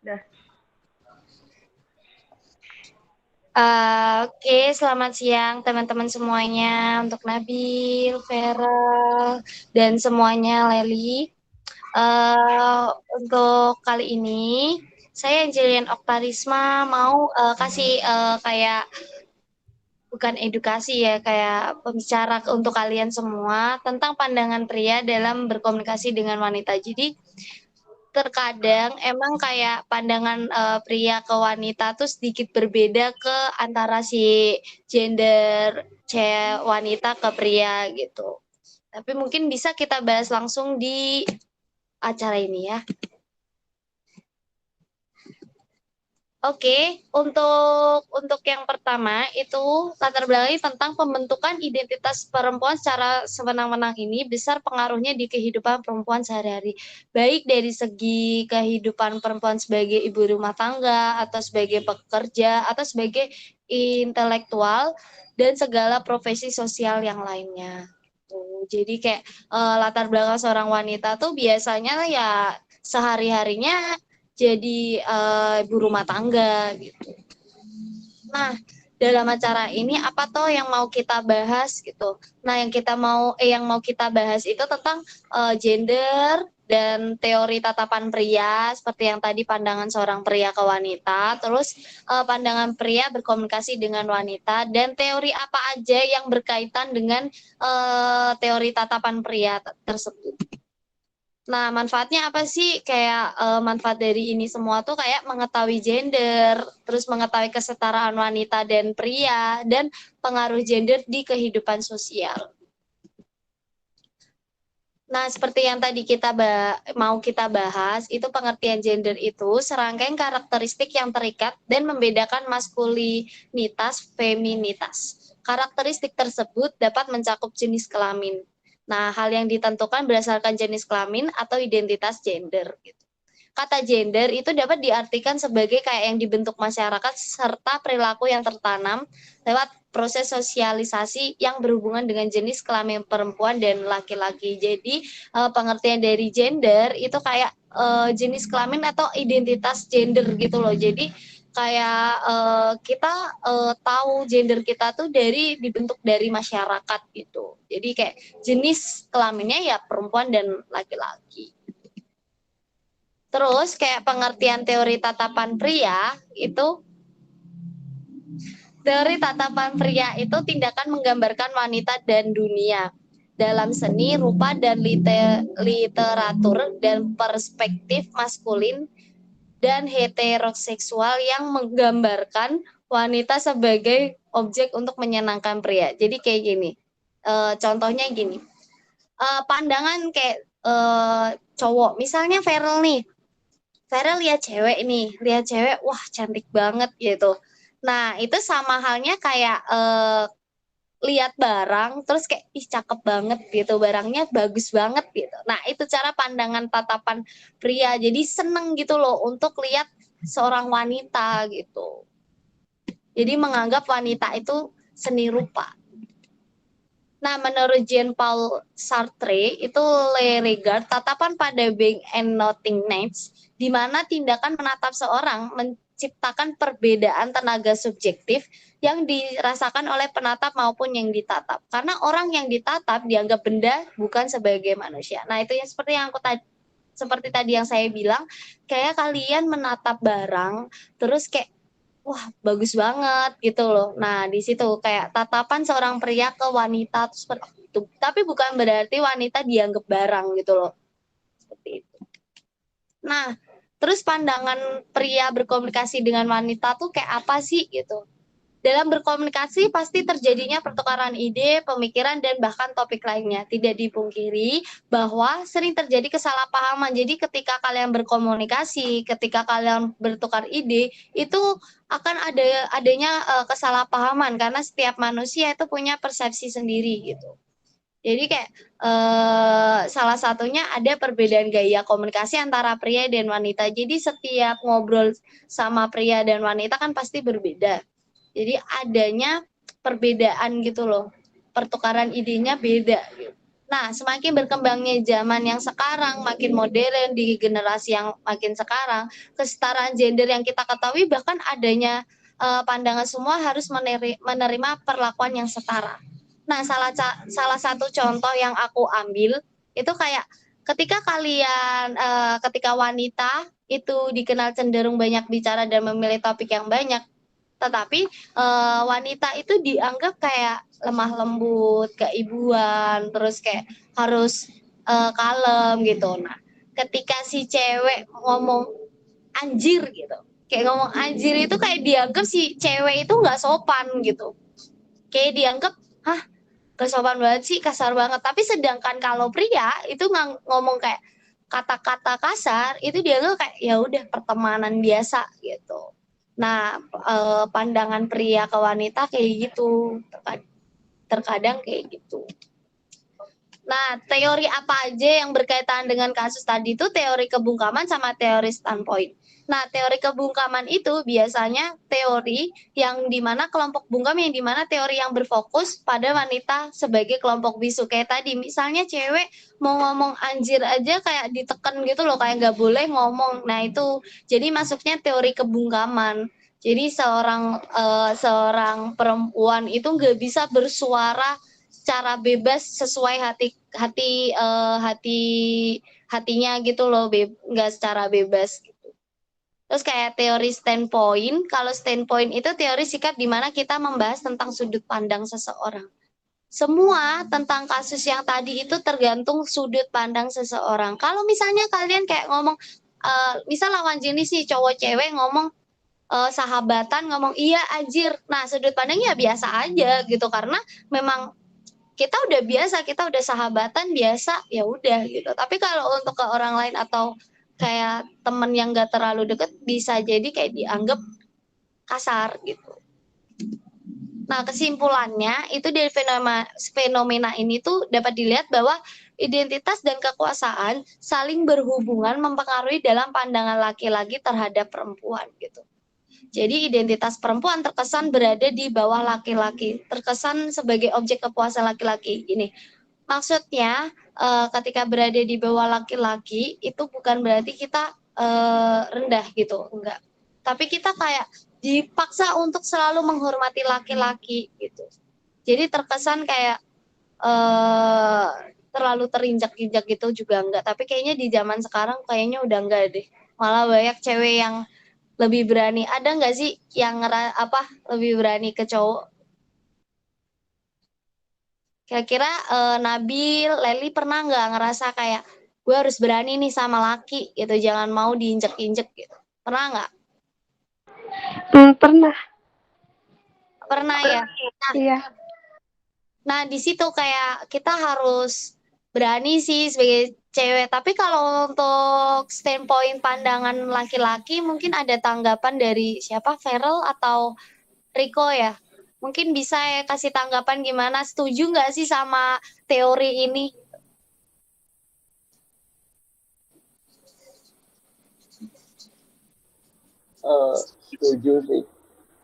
Dah. Oke, selamat siang teman-teman semuanya, untuk Nabil, Vera, dan semuanya, Leli. Untuk kali ini, saya Angelin Oktarisma mau kasih kayak bukan edukasi ya, kayak pembicara untuk kalian semua tentang pandangan pria dalam berkomunikasi dengan wanita. Jadi terkadang emang kayak pandangan pria ke wanita tuh sedikit berbeda ke antara si gender cewek wanita ke pria gitu. Tapi mungkin bisa kita bahas langsung di acara ini ya. Oke, untuk yang pertama itu latar belakangnya tentang pembentukan identitas perempuan secara sewenang-wenang ini besar pengaruhnya di kehidupan perempuan sehari-hari. Baik dari segi kehidupan perempuan sebagai ibu rumah tangga atau sebagai pekerja atau sebagai intelektual dan segala profesi sosial yang lainnya. Jadi kayak latar belakang seorang wanita tuh biasanya ya sehari-harinya jadi ibu rumah tangga gitu. Nah, dalam acara ini apa toh yang mau kita bahas gitu. Nah, yang mau kita bahas itu tentang gender dan teori tatapan pria seperti yang tadi pandangan seorang pria ke wanita, terus pandangan pria berkomunikasi dengan wanita dan teori apa aja yang berkaitan dengan teori tatapan pria tersebut. Nah, manfaatnya apa sih? Kayak manfaat dari ini semua tuh kayak mengetahui gender, terus mengetahui kesetaraan wanita dan pria, dan pengaruh gender di kehidupan sosial. Nah, seperti yang tadi mau kita bahas, itu pengertian gender itu serangkaian karakteristik yang terikat dan membedakan maskulinitas, feminitas. Karakteristik tersebut dapat mencakup jenis kelamin. Nah, hal yang ditentukan berdasarkan jenis kelamin atau identitas gender. Kata gender itu dapat diartikan sebagai kayak yang dibentuk masyarakat serta perilaku yang tertanam lewat proses sosialisasi yang berhubungan dengan jenis kelamin perempuan dan laki-laki. Jadi pengertian dari gender itu kayak jenis kelamin atau identitas gender gitu loh. Jadi kayak kita tahu gender kita tuh dibentuk dari masyarakat gitu. Jadi kayak jenis kelaminnya ya perempuan dan laki-laki. Terus kayak pengertian teori tatapan pria itu teori tatapan pria itu tindakan menggambarkan wanita dan dunia dalam seni, rupa dan literatur dan perspektif maskulin dan heteroseksual yang menggambarkan wanita sebagai objek untuk menyenangkan pria. Jadi kayak gini. Contohnya gini. Pandangan kayak cowok, misalnya Feral nih. Vera lihat cewek, wah cantik banget gitu. Nah, itu sama halnya kayak lihat barang, terus kayak, ih cakep banget gitu, barangnya bagus banget gitu. Nah, itu cara pandangan tatapan pria, jadi seneng gitu loh untuk lihat seorang wanita gitu. Jadi menganggap wanita itu seni rupa. Nah, menurut Jean-Paul Sartre, itu Le Regard, tatapan pada being and nothing next, di mana tindakan menatap seorang menciptakan perbedaan tenaga subjektif yang dirasakan oleh penatap maupun yang ditatap. Karena orang yang ditatap dianggap benda bukan sebagai manusia. Nah, itu yang seperti tadi yang saya bilang, kayak kalian menatap barang, terus kayak wah bagus banget gitu loh. Nah di situ kayak tatapan seorang pria ke wanita tuh seperti itu. Tapi bukan berarti wanita dianggap barang gitu loh. Seperti itu. Nah terus pandangan pria berkomunikasi dengan wanita tuh kayak apa sih gitu. Dalam berkomunikasi pasti terjadinya pertukaran ide, pemikiran, dan bahkan topik lainnya. Tidak dipungkiri bahwa sering terjadi kesalahpahaman. Jadi ketika kalian berkomunikasi, ketika kalian bertukar ide, itu akan adanya kesalahpahaman karena setiap manusia itu punya persepsi sendiri gitu. Jadi kayak salah satunya ada perbedaan gaya komunikasi antara pria dan wanita. Jadi setiap ngobrol sama pria dan wanita kan pasti berbeda. Jadi adanya perbedaan gitu loh. Pertukaran idenya beda gitu. Nah, semakin berkembangnya zaman yang sekarang, makin modern di generasi yang makin sekarang, kesetaraan gender yang kita ketahui bahkan adanya pandangan semua harus menerima perlakuan yang setara. Nah, salah satu contoh yang aku ambil itu kayak ketika wanita itu dikenal cenderung banyak bicara dan memilih topik yang banyak, tetapi wanita itu dianggap kayak lemah lembut, keibuan, terus kayak harus kalem gitu. Nah, ketika si cewek ngomong anjir gitu, kayak ngomong anjir itu kayak dianggap si cewek itu nggak sopan gitu. Kayak dianggap, hah, gak sopan banget sih, kasar banget. Tapi sedangkan kalau pria itu ngomong kayak kata-kata kasar itu dianggap kayak ya udah pertemanan biasa gitu. Nah, pandangan pria ke wanita kayak gitu, terkadang kayak gitu. Nah, teori apa aja yang berkaitan dengan kasus tadi itu teori kebungkaman sama teori standpoint. Nah, teori kebungkaman itu biasanya teori yang dimana kelompok bungkam yang dimana teori yang berfokus pada wanita sebagai kelompok bisu. Kayak tadi, misalnya cewek mau ngomong anjir aja kayak ditekan gitu loh, kayak nggak boleh ngomong. Nah, itu jadi masuknya teori kebungkaman. Jadi seorang perempuan itu nggak bisa bersuara secara bebas sesuai hati hatinya gitu loh, nggak secara bebas gitu. Terus kayak teori standpoint, kalau standpoint itu teori sikap di mana kita membahas tentang sudut pandang seseorang. Semua tentang kasus yang tadi itu tergantung sudut pandang seseorang. Kalau misalnya kalian kayak ngomong, misal lawan jenis sih cowok cewek ngomong sahabatan ngomong iya anjir. Nah, sudut pandangnya biasa aja gitu karena memang kita udah biasa, kita udah sahabatan biasa, ya udah gitu. Tapi kalau untuk ke orang lain atau kayak temen yang gak terlalu deket, bisa jadi kayak dianggap kasar gitu. Nah, kesimpulannya itu dari fenomena ini tuh dapat dilihat bahwa identitas dan kekuasaan saling berhubungan mempengaruhi dalam pandangan laki-laki terhadap perempuan gitu. Jadi identitas perempuan terkesan berada di bawah laki-laki, terkesan sebagai objek kepuasan laki-laki. Ini maksudnya ketika berada di bawah laki-laki itu bukan berarti kita rendah gitu, enggak. Tapi kita kayak dipaksa untuk selalu menghormati laki-laki gitu. Jadi terkesan kayak eh terlalu terinjak-injak gitu juga enggak. Tapi kayaknya di zaman sekarang kayaknya udah enggak deh. Malah banyak cewek yang lebih berani. Ada nggak sih yang lebih berani ke cowok? Kira-kira Nabil, Leli pernah nggak ngerasa kayak gue harus berani nih sama laki gitu, jangan mau diinjek-injek gitu. Pernah nggak? Pernah. Pernah ya. Nah, Iya. nah di situ kayak kita harus berani sih sebagai cewek. Tapi kalau untuk standpoint pandangan laki-laki, mungkin ada tanggapan dari siapa? Feral atau Riko ya? Mungkin bisa ya kasih tanggapan gimana? Setuju nggak sih sama teori ini? Setuju sih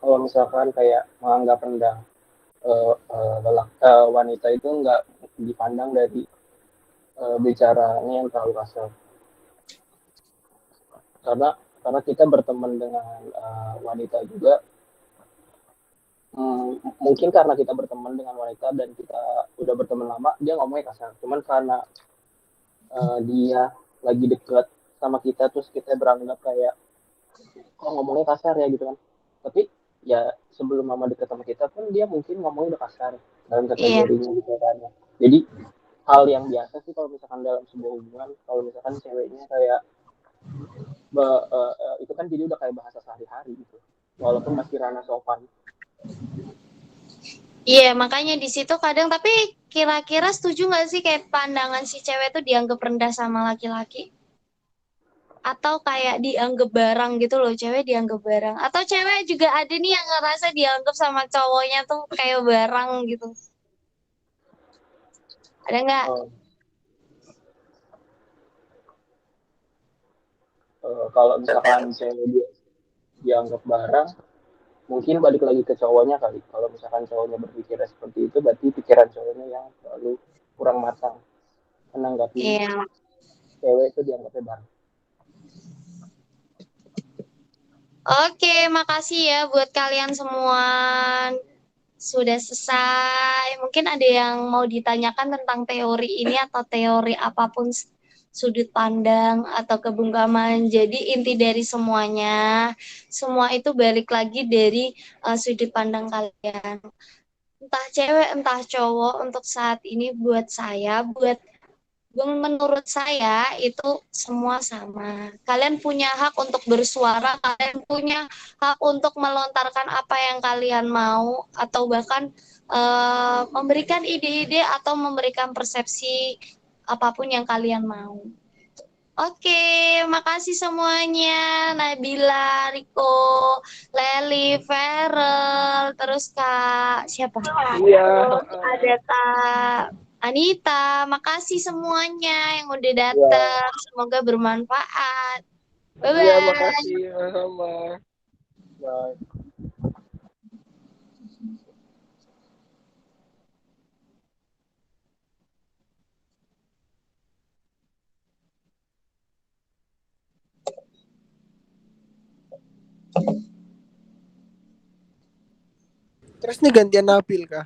kalau misalkan kayak menganggap rendah wanita itu nggak dipandang dari bicaranya yang terlalu kasar, karena kita berteman dengan wanita juga. Mungkin karena kita berteman dengan wanita dan kita udah berteman lama, dia ngomongnya kasar. Cuman karena dia lagi deket sama kita, terus kita beranggap kayak kok ngomongnya kasar ya gitu kan. Tapi ya sebelum mama deket sama kita pun dia mungkin ngomongnya udah kasar dalam Iya, kategorinya gitu kan. Jadi hal yang biasa sih kalau misalkan dalam sebuah hubungan, kalau misalkan ceweknya kayak itu kan jadi udah kayak bahasa sehari-hari gitu, walaupun masih ranah sopan. iya makanya di situ kadang tapi kira-kira setuju nggak sih kayak pandangan si cewek tuh dianggap rendah sama laki-laki? Atau kayak dianggap barang gitu loh, cewek dianggap barang. Atau cewek juga ada nih yang ngerasa dianggap sama cowoknya tuh kayak barang gitu. Ada nggak? uh, kalau misalkan cewek dia dianggap barang, mungkin balik lagi ke cowoknya kali. Kalau misalkan cowoknya berpikir seperti itu, berarti pikiran cowoknya yang terlalu kurang matang. menanggapi Iya. cewek itu dianggapnya barang. Oke, makasih ya buat kalian semua. Sudah selesai. Mungkin ada yang mau ditanyakan tentang teori ini atau teori apapun sudut pandang atau kebungkaman. Jadi inti dari semuanya, semua itu balik lagi dari sudut pandang kalian. Entah cewek, entah cowok, untuk saat ini buat saya, menurut saya itu semua sama. Kalian punya hak untuk bersuara, kalian punya hak untuk melontarkan apa yang kalian mau, atau bahkan memberikan ide-ide atau memberikan persepsi apapun yang kalian mau. Oke, makasih semuanya. Nabila, Riko, Leli, Ferel, terus Kak, siapa? Iya. Ada Kak Anita, makasih semuanya yang udah Iya. datang. Semoga bermanfaat. Iya, Bye-bye. makasih sama. Bye. Terus nih gantian Nabil kah?